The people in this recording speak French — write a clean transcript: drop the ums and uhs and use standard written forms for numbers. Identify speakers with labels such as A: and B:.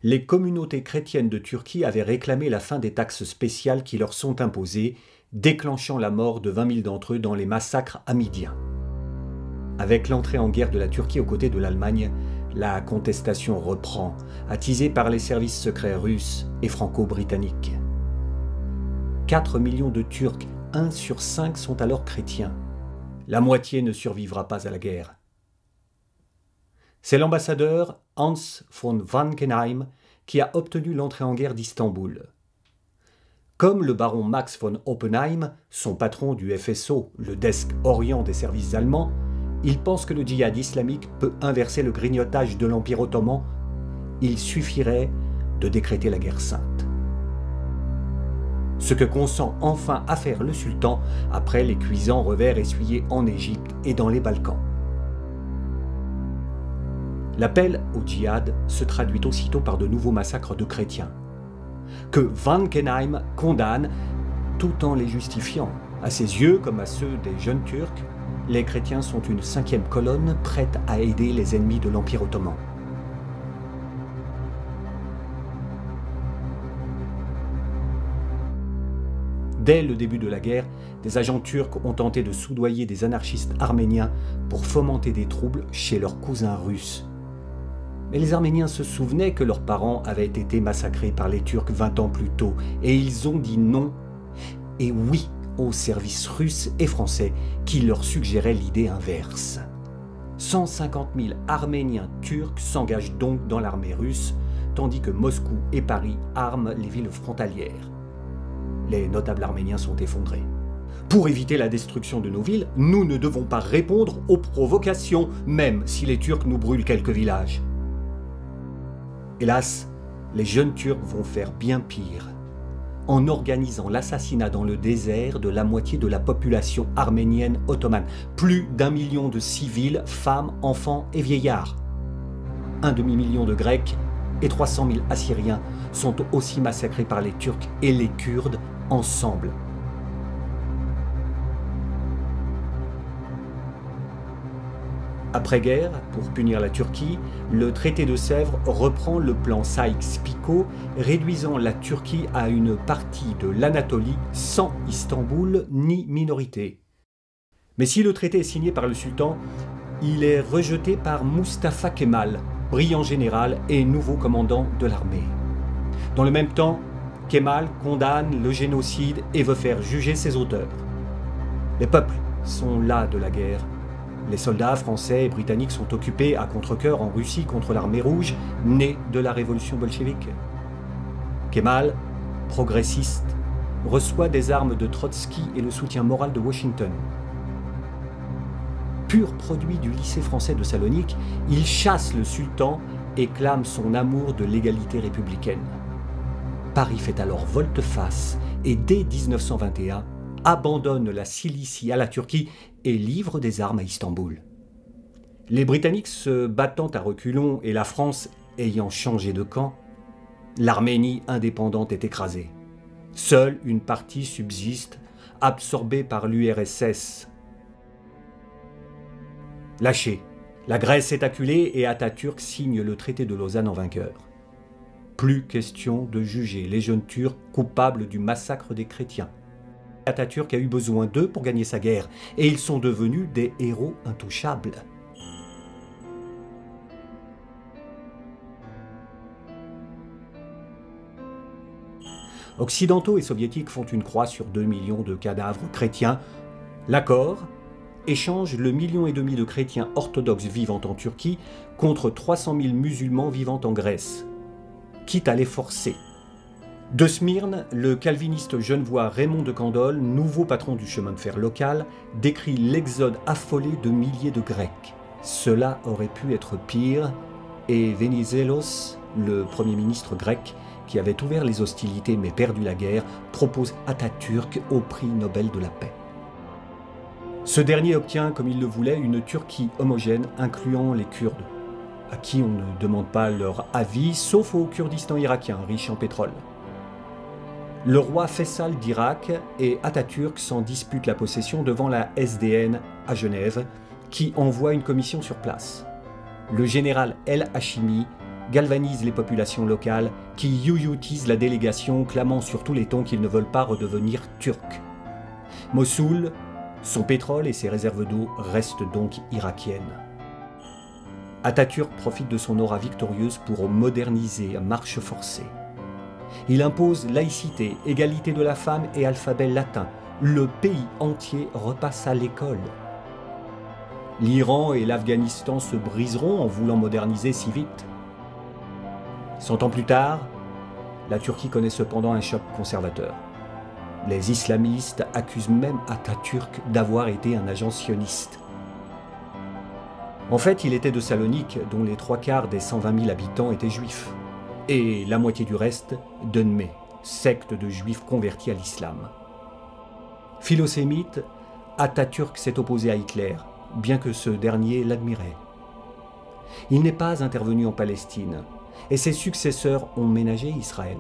A: les communautés chrétiennes de Turquie avaient réclamé la fin des taxes spéciales qui leur sont imposées, déclenchant la mort de 20 000 d'entre eux dans les massacres hamidiens. Avec l'entrée en guerre de la Turquie aux côtés de l'Allemagne, la contestation reprend, attisée par les services secrets russes et franco-britanniques. 4 millions de Turcs, 1 sur 5 sont alors chrétiens. La moitié ne survivra pas à la guerre. C'est l'ambassadeur Hans von Wangenheim qui a obtenu l'entrée en guerre d'Istanbul. Comme le baron Max von Oppenheim, son patron du FSO, le desk orient des services allemands, il pense que le djihad islamique peut inverser le grignotage de l'Empire ottoman. Il suffirait de décréter la guerre sainte. Ce que consent enfin à faire le sultan après les cuisants revers essuyés en Égypte et dans les Balkans. L'appel au djihad se traduit aussitôt par de nouveaux massacres de chrétiens, que Wangenheim condamne tout en les justifiant. À ses yeux, comme à ceux des jeunes Turcs, les chrétiens sont une 5e colonne prête à aider les ennemis de l'Empire ottoman. Dès le début de la guerre, des agents turcs ont tenté de soudoyer des anarchistes arméniens pour fomenter des troubles chez leurs cousins russes. Mais les Arméniens se souvenaient que leurs parents avaient été massacrés par les Turcs 20 ans plus tôt, et ils ont dit non, et oui, aux services russes et français qui leur suggéraient l'idée inverse. 150 000 Arméniens turcs s'engagent donc dans l'armée russe, tandis que Moscou et Paris arment les villes frontalières. Les notables arméniens sont effondrés. Pour éviter la destruction de nos villes, nous ne devons pas répondre aux provocations, même si les Turcs nous brûlent quelques villages. Hélas, les jeunes Turcs vont faire bien pire, en organisant l'assassinat dans le désert de la moitié de la population arménienne ottomane. Plus d'1 million de civils, femmes, enfants et vieillards. 1 demi-million de Grecs et 300 000 Assyriens sont aussi massacrés par les Turcs et les Kurdes ensemble. Après-guerre, pour punir la Turquie, le traité de Sèvres reprend le plan Sykes-Picot, réduisant la Turquie à une partie de l'Anatolie sans Istanbul ni minorité. Mais si le traité est signé par le sultan, il est rejeté par Mustafa Kemal, brillant général et nouveau commandant de l'armée. Dans le même temps, Kemal condamne le génocide et veut faire juger ses auteurs. Les peuples sont las de la guerre. Les soldats français et britanniques sont occupés à contre-cœur en Russie contre l'armée rouge, née de la révolution bolchevique. Kemal, progressiste, reçoit des armes de Trotsky et le soutien moral de Washington. Pur produit du lycée français de Salonique, il chasse le sultan et clame son amour de l'égalité républicaine. Paris fait alors volte-face et dès 1921, abandonne la Cilicie à la Turquie et livre des armes à Istanbul. Les Britanniques se battant à reculons et la France ayant changé de camp, l'Arménie indépendante est écrasée. Seule une partie subsiste, absorbée par l'URSS. Lâchée, la Grèce est acculée et Atatürk signe le traité de Lausanne en vainqueur. Plus question de juger les jeunes Turcs coupables du massacre des chrétiens. Atatürk a eu besoin d'eux pour gagner sa guerre, et ils sont devenus des héros intouchables. Occidentaux et soviétiques font une croix sur 2 millions de cadavres chrétiens. L'accord échange le 1,5 million de chrétiens orthodoxes vivant en Turquie contre 300 000 musulmans vivant en Grèce, quitte à les forcer. De Smyrne, le calviniste genevois Raymond de Candolle, nouveau patron du chemin de fer local, décrit l'exode affolé de milliers de Grecs. Cela aurait pu être pire, et Venizelos, le premier ministre grec, qui avait ouvert les hostilités mais perdu la guerre, propose Atatürk au prix Nobel de la paix. Ce dernier obtient, comme il le voulait, une Turquie homogène incluant les Kurdes, à qui on ne demande pas leur avis, sauf au Kurdistan irakien, riche en pétrole. Le roi Faisal d'Irak et Atatürk s'en disputent la possession devant la SDN à Genève, qui envoie une commission sur place. Le général El Hachimi galvanise les populations locales qui youyoutisent la délégation, clamant sur tous les tons qu'ils ne veulent pas redevenir turcs. Mossoul, son pétrole et ses réserves d'eau restent donc irakiennes. Atatürk profite de son aura victorieuse pour moderniser à marche forcée. Il impose laïcité, égalité de la femme et alphabet latin. Le pays entier repasse à l'école. L'Iran et l'Afghanistan se briseront en voulant moderniser si vite. 100 ans plus tard, la Turquie connaît cependant un choc conservateur. Les islamistes accusent même Atatürk d'avoir été un agent sioniste. En fait, il était de Salonique, dont les 3/4 des 120 000 habitants étaient juifs, et la moitié du reste d'Önme, secte de juifs convertis à l'islam. Philosémite, Atatürk s'est opposé à Hitler, bien que ce dernier l'admirait. Il n'est pas intervenu en Palestine, et ses successeurs ont ménagé Israël.